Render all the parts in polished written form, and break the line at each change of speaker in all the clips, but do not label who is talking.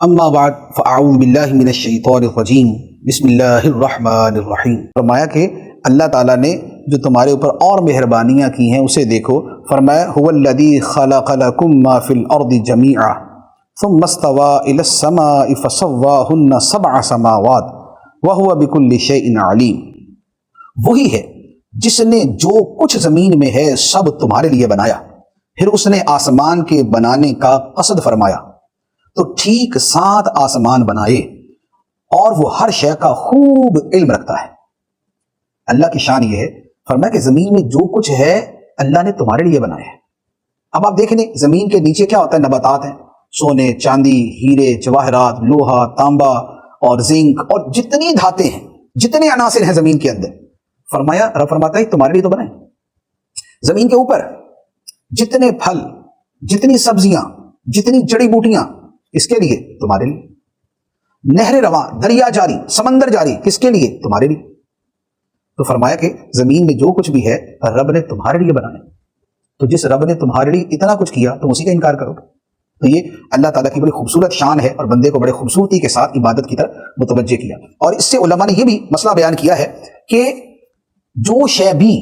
اما بعد فاعوذ باللہ من الشیطان الرجیم بسم اللہ الرحمن الرحیم۔ فرمایا کہ اللہ تعالیٰ نے جو تمہارے اوپر اور مہربانیاں کی ہیں اسے دیکھو۔ فرمایا هو الذی خلق لکم ما فی الارض جمیعا ثم استوى الى السماء فسواہن سبع سماوات وهو بكل شیء علیم۔ وہی ہے جس نے جو کچھ زمین میں ہے سب تمہارے لیے بنایا، پھر اس نے آسمان کے بنانے کا قصد فرمایا تو ٹھیک 7 آسمان بنائے، اور وہ ہر شے کا خوب علم رکھتا ہے۔ اللہ کی شان یہ ہے، فرمایا کہ زمین میں جو کچھ ہے اللہ نے تمہارے لیے بنایا ہے۔ اب آپ دیکھیں زمین کے نیچے کیا ہوتا ہے؟ نباتات ہیں، سونے، چاندی، ہیرے، جواہرات، لوہا، تانبا اور زنک اور جتنی دھاتیں ہیں، جتنے عناصر ہیں زمین کے اندر، فرمایا رب فرماتا ہے تمہارے لیے تو بنائے۔ زمین کے اوپر جتنے پھل، جتنی سبزیاں، جتنی جڑی بوٹیاں، اس کے لیے تمہارے لیے۔ نہر رواں، دریا جاری، سمندر جاری، کس کے لیے؟ تمہارے لیے۔ تو فرمایا کہ زمین میں جو کچھ بھی ہے رب نے تمہارے لیے بنایا۔ تو جس رب نے تمہارے لیے اتنا کچھ کیا تم اسی کا انکار کرو گے؟ تو یہ اللہ تعالیٰ کی بڑی خوبصورت شان ہے، اور بندے کو بڑے خوبصورتی کے ساتھ عبادت کی طرف متوجہ کیا۔ اور اس سے علماء نے یہ بھی مسئلہ بیان کیا ہے کہ جو شے بھی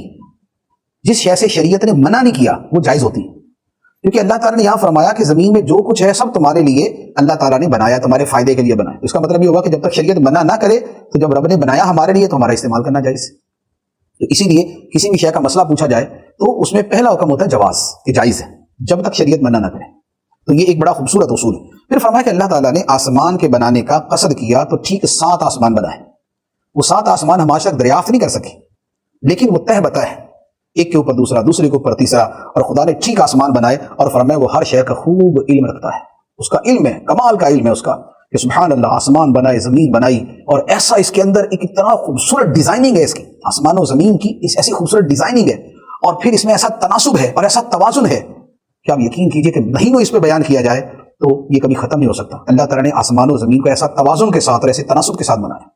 جس شے سے شریعت نے منع نہیں کیا وہ جائز ہوتی ہے، کیونکہ اللہ تعالیٰ نے یہاں فرمایا کہ زمین میں جو کچھ ہے سب تمہارے لیے اللہ تعالیٰ نے بنایا، تمہارے فائدے کے لیے بنایا۔ اس کا مطلب یہ ہوگا کہ جب تک شریعت منع نہ کرے تو جب رب نے بنایا ہمارے لیے تو ہمارا استعمال کرنا جائز ہے۔ تو اسی لیے کسی بھی شے کا مسئلہ پوچھا جائے تو اس میں پہلا حکم ہوتا ہے جواز، کہ جائز ہے جب تک شریعت منع نہ کرے۔ تو یہ ایک بڑا خوبصورت اصول ہے۔ پھر فرمایا کہ اللہ تعالیٰ نے آسمان کے بنانے کا قصد کیا تو ٹھیک 7 آسمان بنائے۔ وہ 7 آسمان ہم آج تک دریافت نہیں کر سکے، لیکن وہ تہ بتہ ہے، ایک کے اوپر دوسرا، دوسرے کے اوپر تیسرا، اور خدا نے ٹھیک آسمان بنائے، اور فرمایا وہ ہر شے کا خوب علم رکھتا ہے۔ اس کا علم ہے، کمال کا علم ہے اس کا، کہ سبحان اللہ، آسمان بنائے، زمین بنائی، اور ایسا اس کے اندر ایک اتنا خوبصورت ڈیزائننگ ہے اس کی، آسمان و زمین کی ایسی خوبصورت ڈیزائننگ ہے، اور پھر اس میں ایسا تناسب ہے اور ایسا توازن ہے کہ آپ یقین کیجئے کہ مہینوں اس پہ بیان کیا جائے تو یہ کبھی ختم نہیں ہو سکتا۔ اللہ تعالیٰ نے آسمان و زمین کو ایسا توازن کے ساتھ اور ایسے تناسب کے ساتھ بنایا۔